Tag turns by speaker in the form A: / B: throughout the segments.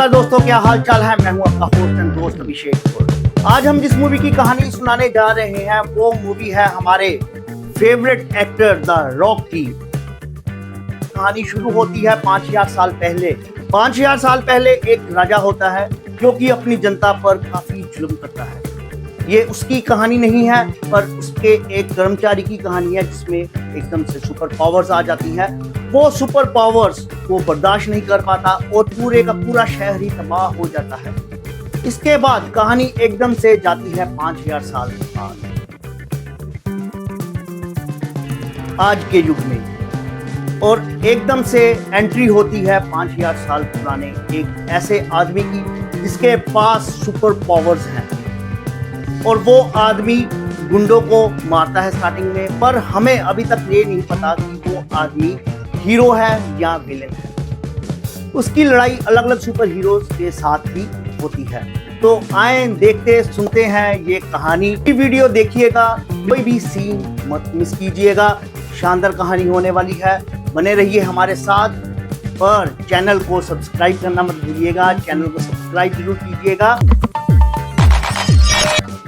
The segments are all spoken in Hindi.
A: नमस्कार दोस्तों, क्या हाल चाल है। मैं हूं आपका होस्ट एंड दोस्त अभिषेक। आज हम जिस मूवी की कहानी सुनाने जा रहे हैं वो मूवी है हमारे फेवरेट एक्टर द रॉक की। कहानी शुरू होती है 5000 साल पहले। 5000 साल पहले एक राजा होता है जो कि अपनी जनता पर काफी जुल्म करता है। ये उसकी कहानी नहीं है पर उसके एक कर्मचारी की कहानी है जिसमें एकदम से सुपर पावर्स आ जाती है। वो सुपर पावर्स को बर्दाश्त नहीं कर पाता और पूरे का पूरा शहर ही तबाह हो जाता है। इसके बाद कहानी एकदम से जाती है 5000 साल बाद आज के युग में, और एकदम से एंट्री होती है 5000 साल पुराने एक ऐसे आदमी की जिसके पास सुपर पावर्स हैं। और वो आदमी गुंडों को मारता है स्टार्टिंग में, पर हमें अभी तक ये नहीं पता कि वो आदमी हीरो है या विलेन है। उसकी लड़ाई अलग अलग सुपर हीरोज के साथ भी होती है। तो आए देखते सुनते हैं ये कहानी। वीडियो देखिएगा, कोई भी सीन मत मिस कीजिएगा। शानदार कहानी होने वाली है, बने रहिए हमारे साथ। पर चैनल को सब्सक्राइब करना मत भूलिएगा, चैनल को सब्सक्राइब जरूर कीजिएगा।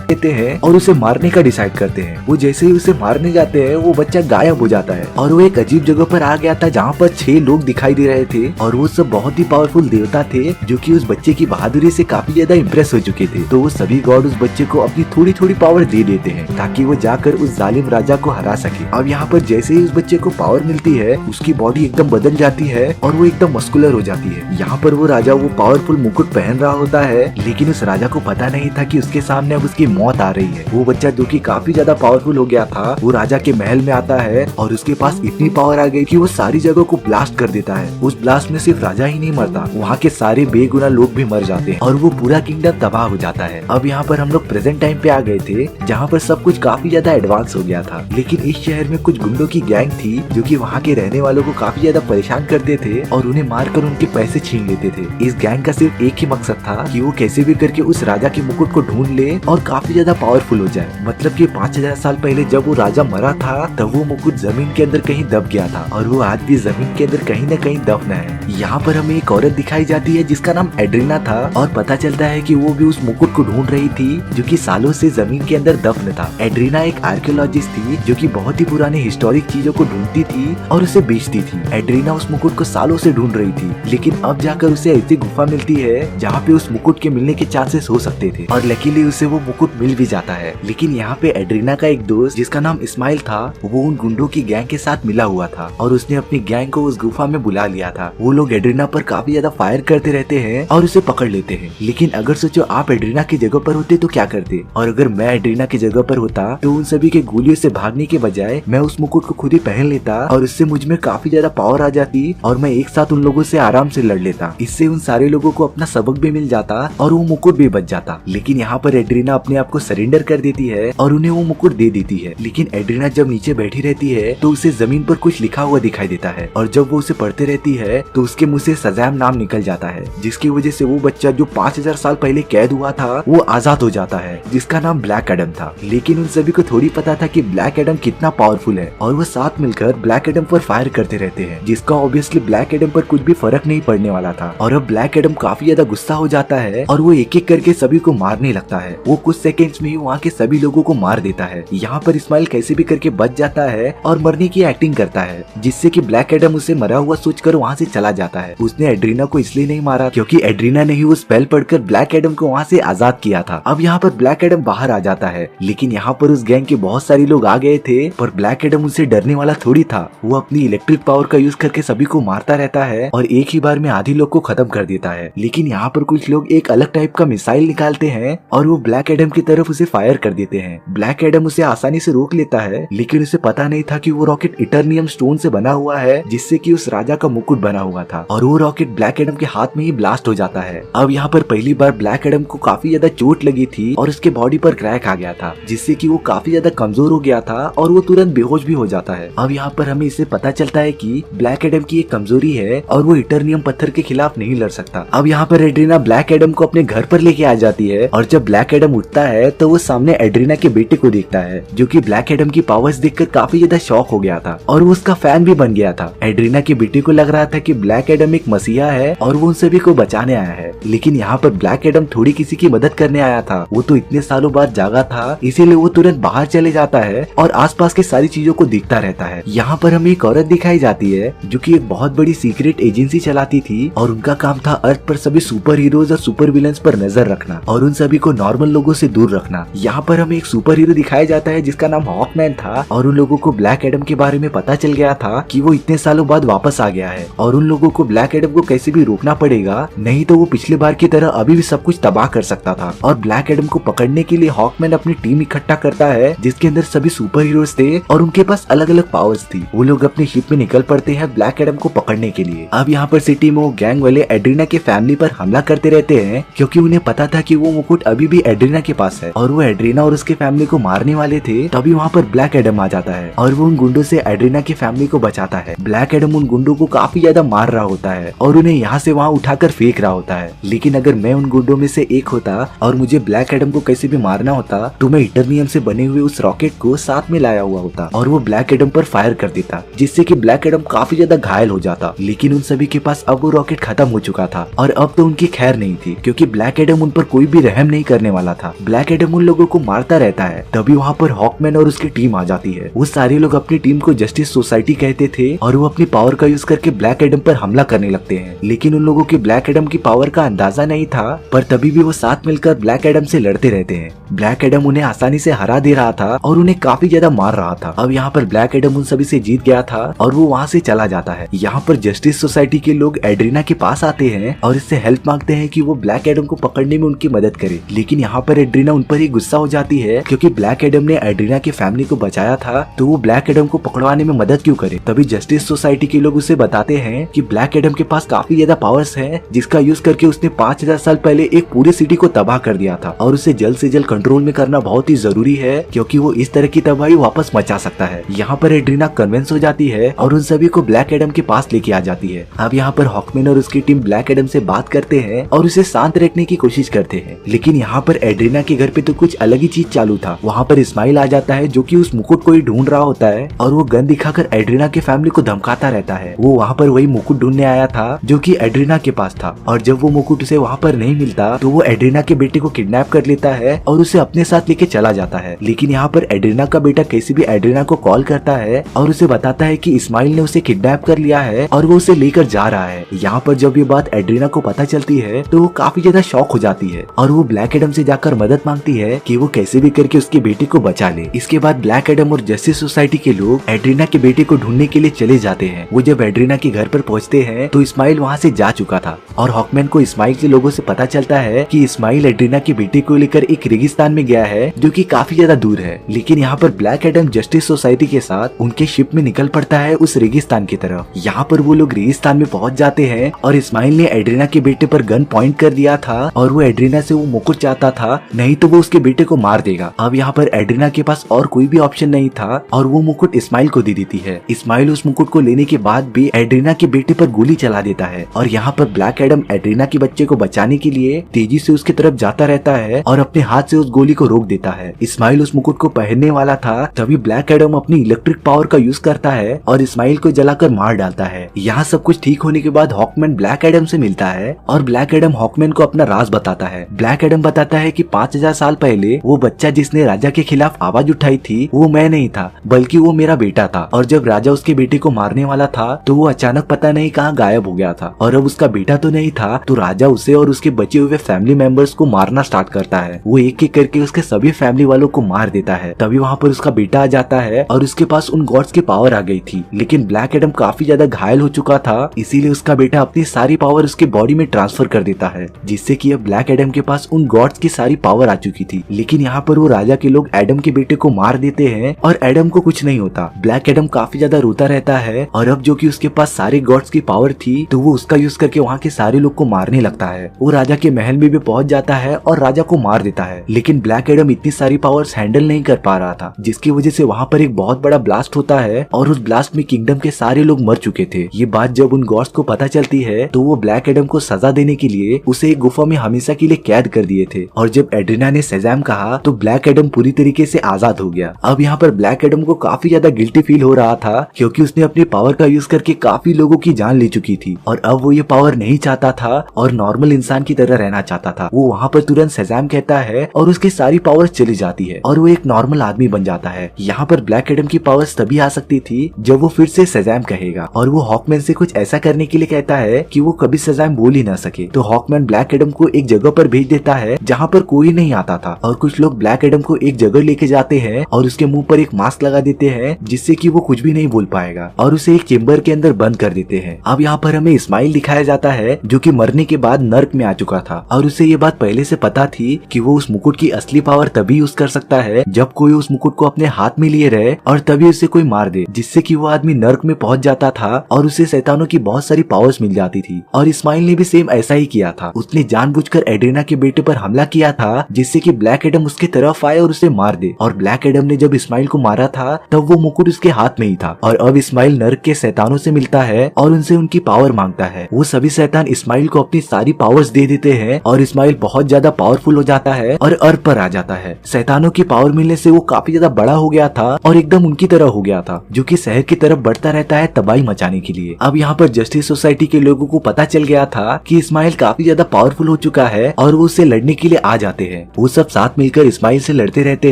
B: लेते हैं और उसे मारने का डिसाइड करते हैं। वो जैसे ही उसे मारने जाते हैं वो बच्चा गायब हो जाता है और वो एक अजीब जगह पर आ गया था जहाँ पर 6 लोग दिखाई दे रहे थे और वो सब बहुत ही पावरफुल देवता थे जो कि उस बच्चे की बहादुरी से काफी ज्यादा इम्प्रेस हो चुके थे। तो वो सभी गॉड उस बच्चे को अपनी थोड़ी थोड़ी पावर दे देते हैं ताकि वो जाकर उस जालिम राजा को हरा सके। अब यहाँ पर जैसे ही उस बच्चे को पावर मिलती है उसकी बॉडी एकदम बदल जाती है और वो एकदम मस्कुलर हो जाती है। यहाँ पर वो राजा वो पावरफुल मुकुट पहन रहा होता है, लेकिन उस राजा को पता नहीं था कि उसके सामने अब उसकी मौत आ रही है। वो बच्चा जो कि काफी ज्यादा पावरफुल हो गया था वो राजा के महल में आता है और उसके पास इतनी पावर आ गई कि वो सारी जगह को ब्लास्ट कर देता है। उस ब्लास्ट में सिर्फ राजा ही नहीं मरता, वहाँ के सारे बेगुनाह लोग भी मर जाते हैं और वो पूरा किंगडम तबाह हो जाता है। अब यहाँ पर हम लोग प्रेजेंट टाइम पे आ गए थे जहाँ पर सब कुछ काफी ज्यादा एडवांस हो गया था, लेकिन इस शहर में कुछ गुंडों की गैंग थी जो कि वहाँ के रहने वालों को काफी ज्यादा परेशान करते थे और उन्हें मारकर उनके पैसे छीन लेते थे। इस गैंग का सिर्फ एक ही मकसद था कि वो कैसे भी करके उस राजा के मुकुट को ढूंढ ले और काफी ज्यादा पावरफुल हो जाए। मतलब कि 5000 साल पहले जब वो राजा मरा था तब वो मुकुट जमीन के अंदर कहीं दब गया था और वो आज भी जमीन के अंदर कहीं न कहीं दफन है। यहाँ पर हमें एक औरत दिखाई जाती है जिसका नाम एड्रीना था और पता चलता है कि वो भी उस मुकुट को ढूंढ रही थी जो कि सालों से जमीन के अंदर दफन था। एड्रीना एक आर्कियोलॉजिस्ट थी जो कि बहुत ही पुराने हिस्टोरिक चीजों को ढूंढती थी और उसे बेचती थी। एड्रीना उस मुकुट को सालों से ढूंढ रही थी, लेकिन अब जाकर उसे ऐसी गुफा मिलती है जहाँ पे उस मुकुट के मिलने के चांसेस हो सकते थे और लकीली उसे वो मुकुट मिल भी जाता है। लेकिन यहाँ पे एड्रीना का एक दोस्त जिसका नाम इस्माइल था वो उन गुंडों की गैंग के साथ मिला हुआ था और उसने अपनी गैंग को उस गुफा में बुला लिया था। वो लोग एड्रीना पर काफी ज्यादा फायर करते रहते हैं और उसे पकड़ लेते हैं। लेकिन अगर सोचो आप एड्रीना की जगह पर होते तो क्या करते, और अगर मैं एड्रीना की जगह पर होता तो उन सभी के गोलियों से भागने के बजाय मैं उस मुकुट को खुद ही पहन लेता और इससे मुझ में काफी ज्यादा पावर आ जाती और मैं एक साथ उन लोगों से आराम से लड़ लेता। इससे उन सारे लोगों को अपना सबक भी मिल जाता और वो मुकुट भी बच जाता। लेकिन यहाँ पर एड्रीना अपने आप को सरेंडर कर देती है और उन्हें वो मुकुट दे देती है। लेकिन एड्रीना जब नीचे बैठी रहती है तो उसे जमीन पर कुछ लिखा हुआ दिखाई देता है और जब वो उसे पढ़ते रहती है तो उसके मुंह से सज़ाम नाम निकल जाता है, जिसकी वजह से वो बच्चा जो 5000 साल पहले कैद हुआ था वो आजाद हो जाता है, जिसका नाम ब्लैक एडम था। लेकिन उन सभी को थोड़ी पता था कि ब्लैक एडम कितना पावरफुल है और वो साथ मिलकर ब्लैक एडम पर फायर करते रहते हैं, जिसका ऑब्वियसली ब्लैक एडम पर कुछ भी फर्क नहीं पड़ने वाला था। और अब ब्लैक एडम काफी ज्यादा गुस्सा हो जाता है और वो एक एक करके सभी को मारने लगता है। वो कुछ सेकेंड्स में ही वहाँ के सभी लोगों को मार देता है। यहाँ पर इस्माइल कैसे भी करके बच जाता है और मरने की एक्टिंग करता है, जिससे कि ब्लैक एडम उसे मरा हुआ सोचकर वहाँ से चला जाता है। उसने एड्रीना को इसलिए नहीं मारा क्योंकि एड्रीना ने ही वो स्पेल पढ़कर ब्लैक एडम को वहाँ से आजाद किया था। अब यहाँ पर ब्लैक एडम बाहर आ जाता है, लेकिन यहाँ पर उस गैंग के बहुत सारे लोग आ गए थे, पर ब्लैक एडम उनसे डरने वाला थोड़ी था। वो अपनी इलेक्ट्रिक पावर का यूज करके सभी को मारता रहता है और एक ही बार में आधी लोग को खत्म कर देता है। लेकिन यहाँ पर कुछ लोग एक अलग टाइप का मिसाइल निकालते हैं और वो ब्लैक एडम की तरफ उसे फायर कर देते हैं। ब्लैक एडम उसे आसानी से रोक लेता है, लेकिन उसे पता नहीं था कि वो रॉकेट इटरनियम स्टोन से बना हुआ है, जिससे कि उस राजा का मुकुट बना हुआ था, और वो रॉकेट ब्लैक एडम के हाथ में ही ब्लास्ट हो जाता है। अब यहाँ पर पहली बार ब्लैक एडम को काफी ज्यादा चोट लगी थी और उसके बॉडी पर क्रैक आ गया था, जिससे कि वो काफी ज्यादा कमजोर हो गया था और वो तुरंत बेहोश भी हो जाता है। अब यहाँ पर हमें इससे पता चलता है कि ब्लैक एडम की एक कमजोरी है और वो इटरनियम पत्थर के खिलाफ नहीं लड़ सकता। अब यहाँ पर एड्रीना ब्लैक एडम को अपने घर पर लेके आ जाती है और जब ब्लैक एडम उठता है तो वो सामने एड्रीना के बेटे को देखता है, जो कि ब्लैक एडम की पावर्स देखकर काफी ज्यादा शॉक हो गया था और वो उसका फैन भी बन गया था। एड्रीना के बेटे को लग रहा था कि ब्लैक एडम एक मसीहा है और वो उन सभी को बचाने आया है, लेकिन यहाँ पर ब्लैक एडम थोड़ी किसी की मदद करने आया था। वो तो इतने सालों बाद जागा था, इसीलिए वो तुरंत बाहर चले जाता है और आसपास के सारी चीजों को देखता रहता है। यहाँ पर हमें एक औरत दिखाई जाती है जो कि एक बहुत बड़ी सीक्रेट एजेंसी चलाती थी और उनका काम था अर्थ पर सभी सुपर हीरोज और सुपर विलन्स पर नजर रखना और उन सभी को नॉर्मल लोगों से दूर रखना। यहाँ पर हमें एक सुपर हीरो दिखाया जाता है जिसका नाम हॉकमैन था और उन लोगों को ब्लैक एडम के बारे में पता चल गया था कि वो इतने सालों बाद वापस आ गया है और उन लोगों को ब्लैक एडम को कैसे भी रोकना पड़ेगा, नहीं तो वो पिछली बार की तरह अभी भी सब कुछ तबाह कर सकता था। और ब्लैक एडम को पकड़ने के लिए हॉकमैन अपनी टीम इकट्ठा करता है जिसके अंदर सभी सुपर हीरोज थे और उनके पास अलग अलग पावर्स थी। वो लोग अपनी शिप में निकल पड़ते हैं ब्लैक एडम को पकड़ने के लिए। अब यहाँ पर सिटी में वो गैंग वाले एड्रीना के फैमिली पर हमला करते रहते हैं क्योंकि उन्हें पता था कि वो मुकुट अभी भी एड्रीना के पास है और वो एड्रीना और उसके फैमिली को मारने वाले थे। तभी वहाँ पर ब्लैक एडम आ जाता है और वो उन गुंडों से एड्रीना की फैमिली को बचाता है। ब्लैक एडम उन गुंडों को काफी ज्यादा मार रहा होता है और उन्हें यहाँ से वहाँ उठाकर फेंक रहा होता है, लेकिन अगर मैं उन गुंडों में से एक होता और मुझे ब्लैक एडम को कैसे भी मारना होता तो मैं इटरनियम से बने हुए उस रॉकेट को साथ में लाया हुआ होता और वो ब्लैक एडम पर फायर कर देता, जिससे कि ब्लैक एडम काफी ज्यादा घायल हो जाता। लेकिन उन सभी के पास अब वो रॉकेट खत्म हो चुका था और अब तो उनकी खैर नहीं थी क्योंकि ब्लैक एडम उन पर कोई भी रहम नहीं करने वाला था। ब्लैक एडम उन लोगों को मारता रहता है। तभी वहाँ पर हॉकमैन और उसकी टीम आ जाती है। वो सारे लोग अपनी टीम को जस्टिस सोसाइटी कहते थे और वो अपनी पावर का यूज करके ब्लैक एडम पर हमला करने लगते हैं, लेकिन उन लोगों के ब्लैक एडम की पावर का अंदाजा नहीं था। पर तभी भी वो साथ मिलकर ब्लैक एडम से लड़ते रहते हैं। ब्लैक एडम उन्हें आसानी से हरा दे रहा था और उन्हें काफी ज्यादा मार रहा था। अब यहाँ पर ब्लैक एडम उन सभी से जीत गया था और वो वहाँ से चला जाता है। यहाँ पर जस्टिस सोसाइटी के लोग एड्रीना के पास आते हैं और इससे हेल्प मांगते हैं कि वो ब्लैक एडम को पकड़ने में उनकी मदद करे, लेकिन यहाँ पर एड्रीना उन पर ही गुस्सा हो जाती है क्योंकि ब्लैक एडम ने एड्रीना की फैमिली को बचाया था तो वो ब्लैक एडम को पकड़वाने में मदद क्यों करे। तभी जस्टिस सोसाइटी के लोग उसे बताते हैं कि ब्लैक एडम के पास काफी ज्यादा पावर्स है जिसका यूज करके उसने 5000 साल पहले एक पूरी सिटी को तबाह कर दिया था और उसे जल्द से जल्द कंट्रोल में करना बहुत ही जरूरी है क्योंकि वो इस तरह की तबाही वापस मचा सकता है। यहाँ पर एड्रीना कन्विंस हो जाती है और उन सभी को ब्लैक एडम के पास लेके आ जाती है। अब यहाँ पर हॉकमैन और उसकी टीम ब्लैक एडम से बात करते हैं और उसे शांत रखने की कोशिश करते हैं, लेकिन यहाँ पर एड्रीना के घर पे तो कुछ अलग ही चीज चालू था। वहाँ पर इस्माइल आ जाता है जो कि उस मुकुट को ही ढूंढ रहा होता है और वो गन दिखाकर एड्रीना के फैमिली को धमकाता रहता है। वो वहाँ पर वही मुकुट ढूंढने आया था जो कि एड्रीना के पास था और जब वो मुकुट उसे वहाँ पर नहीं मिलता तो वो एड्रीना के बेटे को किडनैप कर लेता है और उसे अपने साथ लेके चला जाता है। लेकिन यहाँ पर एड्रीना का बेटा कैसे भी एड्रीना को कॉल करता है और उसे बताता है कि इस्माइल ने उसे किडनैप कर लिया है और वो उसे लेकर जा रहा है। यहाँ पर जब ये बात एड्रीना को पता चलती है तो वो काफी ज्यादा शॉक हो जाती है और वो ब्लैक एडम से जाकर मदद मांगती है कि वो कैसे भी करके उसके बेटे को बचा ले। इसके बाद ब्लैक एडम और जस्टिस सोसाइटी के लोग एड्रीना के बेटे को ढूंढने के लिए चले जाते हैं। वो जब एड्रीना के घर पर पहुंचते हैं तो इस्माइल वहाँ से जा चुका था और हॉकमैन को इस्माइल के लोगों से पता चलता है कि इस्माइल एड्रीना के बेटे को लेकर एक रेगिस्तान में गया है जो कि काफी ज्यादा दूर है। लेकिन यहाँ पर ब्लैक एडम जस्टिस सोसाइटी के साथ उनके शिप में निकल पड़ता है उस रेगिस्तान की तरफ। यहाँ पर वो लोग रेगिस्तान में पहुंच जाते हैं और इस्माइल ने एड्रीना के बेटे पर गन पॉइंट कर दिया था और वो एड्रीना से वो मुकुट चाहता था, नहीं तो वो उसके बेटे को मार देगा। अब यहाँ पर एड्रीना के पास और कोई भी ऑप्शन नहीं था और वो मुकुट इस्माइल को दे देती है। इस्माइल उस मुकुट को लेने के बाद भी एड्रीना के बेटे पर गोली चला देता है और यहाँ पर ब्लैक एडम एड्रीना के बच्चे को बचाने के लिए तेजी से उसकी तरफ जाता रहता है और अपने हाथ से उस गोली को रोक देता है। इस्माइल उस मुकुट को पहनने वाला था तभी ब्लैक एडम अपनी इलेक्ट्रिक पावर का यूज करता है और इस्माइल को जलाकर मार डालता है। यहाँ सब कुछ ठीक होने के बाद हॉकमैन ब्लैक एडम से मिलता है और ब्लैक एडम हॉकमैन को अपना राज बताता है। ब्लैक एडम बताता है कि 5000 साल पहले वो बच्चा जिसने राजा के खिलाफ आवाज उठाई थी वो मैं नहीं था बल्कि वो मेरा बेटा था और जब राजा उसके बेटे को मारने वाला था तो वो अचानक पता नहीं कहाँ गायब हो गया था और अब उसका बेटा तो नहीं था तो राजा उसे और उसके बचे हुए फैमिली मेंबर्स को मारना स्टार्ट करता है। वो एक एक करके उसके सभी फैमिली वालों को मार देता है। तभी वहाँ पर उसका बेटा आ जाता है और उसके पास उन गॉड्स की पावर आ गई थी, लेकिन ब्लैक एडम काफी ज्यादा घायल हो चुका था इसीलिए उसका बेटा अपनी सारी पावर उसके बॉडी में ट्रांसफर कर देता है, जिससे कि अब ब्लैक एडम के पास उन गॉड्स की सारी पावर आ चुकी थी। लेकिन यहाँ पर वो राजा के लोग एडम के बेटे को मार देते हैं और एडम को कुछ नहीं होता। ब्लैक एडम काफी ज्यादा रोता रहता है और अब जो कि उसके पास सारे गॉड्स की पावर थी तो वो उसका यूज करके वहाँ के सारे लोग को मारने लगता है। वो राजा के महल में भी पहुंच जाता है और राजा को मार देता है, लेकिन ब्लैक एडम इतनी सारी पावर्स हैंडल नहीं कर पा रहा था, जिसकी वजह से वहाँ पर एक बहुत बड़ा ब्लास्ट होता है और उस ब्लास्ट में किंगडम के सारे लोग मर चुके थे। ये बात जब उन गॉड्स को पता चलती है तो वो ब्लैक एडम को सजा देने के लिए उसे एक गुफा में हमेशा के लिए कैद कर दिए थे और जब एड्रीना ने शेज़ैम कहा तो ब्लैक एडम पूरी तरीके से आजाद हो गया। अब यहाँ पर ब्लैक एडम को काफी ज्यादा गिल्टी फील हो रहा था क्योंकि उसने अपनी पावर का यूज करके काफी लोगों की जान ले चुकी थी और अब वो ये पावर नहीं चाहता था और नॉर्मल इंसान की तरह रहना चाहता था। वो वहाँ पर तुरंत शेज़ैम कहता है और उसकी सारी पावर्स चली जाती है और वो एक नॉर्मल आदमी बन जाता है। यहाँ पर ब्लैक एडम की पावर्स तभी आ सकती थी जब वो फिर से शेज़ैम कहेगा और वो हॉकमैन से कुछ ऐसा करने के लिए कहता है कि वो कभी शेज़ैम बोल ही ना सके। तो हॉकमैन ब्लैक एडम को एक जगह पर भेज देता है जहाँ पर कोई नहीं आता था और कुछ लोग ब्लैक एडम को एक जगह लेके जाते हैं और उसके मुंह पर एक मास्क लगा देते हैं जिससे कि वो कुछ भी नहीं बोल पाएगा और उसे एक चेम्बर के अंदर बंद कर देते हैं। अब यहाँ पर हमें इस्माइल दिखाया जाता है जो कि मरने के बाद नर्क में आ चुका था और उसे ये बात पहले से पता थी कि वो उस मुकुट की असली पावर तभी यूज कर सकता है जब कोई उस मुकुट को अपने हाथ में लिए रहे और तभी उसे कोई मार दे, जिससे कि वो आदमी नर्क में पहुंच जाता था और उसे शैतानों की बहुत सारी पावर्स मिल जाती थी। और इस्माइल ने भी सेम ऐसा ही किया था। उसने जानबूझकर एड्रीना के बेटे पर हमला किया था जिससे कि ब्लैक एडम उसके तरफ आए और उसे मार दे। और ब्लैक एडम ने जब इस्माइल को मारा था तब वो मुकुट उसके हाथ में ही था और अब इस्माइल नर्क के शैतानों से मिलता है और उनसे उनकी पावर मांगता है। वो सभी शैतान इस्माइल को अपनी सारी पावर्स दे देते हैं और इस्माइल बहुत ज्यादा पावरफुल हो जाता है और अर्थ पर आ जाता है। शैतानों की पावर मिलने से वो काफी ज्यादा बड़ा हो गया था और एकदम उनकी तरह हो गया था जो कि शहर की तरफ बढ़ता रहता है तबाही मचाने के लिए। अब यहाँ पर जस्टिस सोसाइटी के लोगों को पता चल गया था कि इस्माइल काफी ज्यादा पावरफुल हो चुका है और वो उससे लड़ने के लिए आ जाते हैं। वो सब साथ मिलकर इस्माइल से लड़ते रहते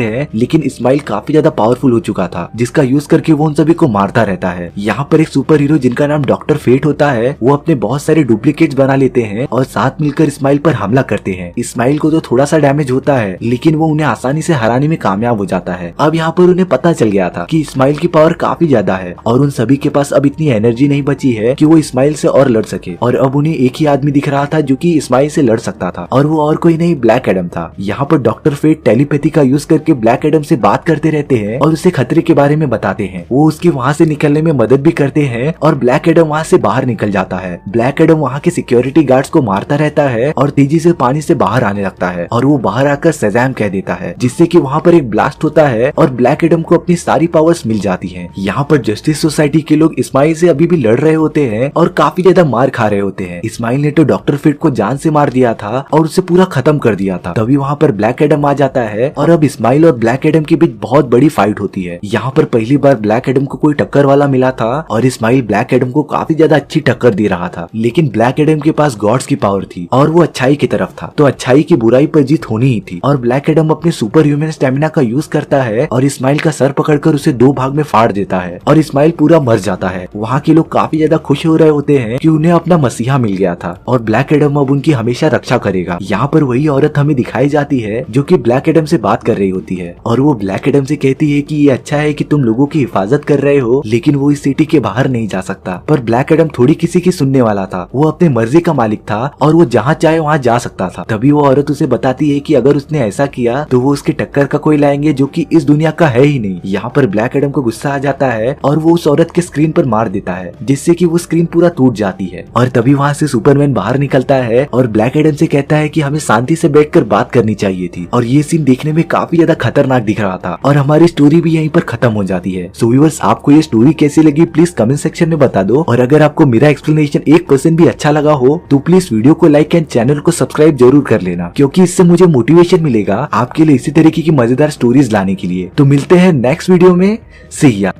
B: हैं लेकिन इस्माइल काफी ज्यादा पावरफुल हो चुका था जिसका यूज करके वो उन सभी को मारता रहता है। यहाँ पर एक सुपर हीरो जिनका नाम डॉक्टर फेट होता है वो अपने बहुत सारे डुप्लीकेट्स बना लेते हैं और साथ मिलकर इस्माइल पर हमला करते हैं। इस्माइल को तो थोड़ा सा डैमेज होता है लेकिन वो उन्हें आसानी से हराने में कामयाब हो जाता है। अब यहाँ पर उन्हें पता चल गया था कि इस्माइल की पावर काफी ज्यादा है और उन सभी के पास अब इतनी एनर्जी नहीं बची है कि वो इस्माइल से और लड़ सके और अब उन्हें एक ही आदमी दिख रहा था जो कि इस्माइल से लड़ सकता था और वो और कोई नहीं ब्लैक एडम था। यहाँ पर डॉक्टर फेट टेलीपैथी का यूज करके ब्लैक एडम से बात करते रहते हैं और उसे खतरे के बारे में बताते हैं। वो उसके वहाँ से निकलने में मदद भी करते हैं और ब्लैक एडम वहाँ से बाहर निकल जाता है। ब्लैक एडम वहाँ के सिक्योरिटी गार्ड्स को मारता रहता है और तेजी से पानी से बाहर आने लगता है और वो बाहर आकर शेज़ैम कह देता है जिससे कि वहाँ पर एक ब्लास्ट होता है और ब्लैक एडम को अपनी सारी पावर्स मिल जाती हैं। यहाँ पर जस्टिस सोसाइटी के लोग इस्माइल से अभी भी लड़ रहे होते हैं और काफी ज्यादा मार खा रहे होते हैं। इस्माइल ने तो डॉक्टर फेट को जान से मार दिया था और उसे पूरा खत्म कर दिया था। तभी वहाँ पर ब्लैक एडम आ जाता है और अब इस्माइल और ब्लैक एडम के बीच बहुत बड़ी फाइट होती है। यहाँ पर पहली बार ब्लैक एडम को कोई टक्कर वाला मिला था और इस्माइल ब्लैक एडम को काफी ज्यादा अच्छी टक्कर दे रहा था लेकिन ब्लैक एडम के पास गॉड्स की पावर थी और वो अच्छाई की तरफ था तो अच्छाई की बुराई पर जीत होनी ही थी। और ब्लैक एडम अपने सुपर ह्यूमन स्टेमिना का यूज करता है और इस्माइल का सर पकड़कर उसे दो भाग में फाड़ देता है और इस्माइल पूरा मर जाता है। वहाँ के लोग काफी ज्यादा खुश हो रहे होते हैं कि उन्हें अपना मसीहा मिल गया था और ब्लैक एडम अब उनकी हमेशा रक्षा करेगा। यहाँ पर वही औरत हमें दिखाई जाती है जो कि ब्लैक एडम से बात कर रही होती है और वो ब्लैक एडम से कहती है कि ये अच्छा है कि तुम लोगों की हिफाजत कर रहे हो लेकिन वो इस सिटी के बाहर नहीं जा सकता। पर ब्लैक एडम थोड़ी किसी की सुनने वाला था। वो अपने मर्जी का मालिक था और वो जहाँ चाहे वहाँ जा सकता था। तभी वो औरत उसे बताती है कि अगर उसने ऐसा किया तो वो उसके टक्कर का कोई लाएंगे जो कि इस दुनिया का है ही नहीं। यहाँ पर ब्लैक एडम को गुस्सा आ जाता है और वो उस औरत के स्क्रीन पर मार देता है जिससे कि वो स्क्रीन पूरा टूट जाती है। और तभी वहाँ से सुपरमैन बाहर निकलता है और ब्लैक एडम से कहता है कि हमें शांति से बैठकर बात करनी चाहिए थी। और ये सीन देखने में काफी ज्यादा खतरनाक दिख रहा था और हमारी स्टोरी भी यहीं पर खत्म हो जाती है। सो व्यूअर्स, आपको ये स्टोरी कैसी लगी प्लीज कमेंट सेक्शन में बता दो और अगर आपको मेरा एक्सप्लेनेशन 1% भी अच्छा लगा हो तो प्लीज वीडियो को लाइक एंड चैनल को सब्सक्राइब जरूर कर लेना क्योंकि इससे मुझे मोटिवेशन मिलेगा आपके लिए इसी तरीके की मजेदार स्टोरीज लाने के लिए। तो मिलते हैं नेक्स्ट वीडियो में। सी या।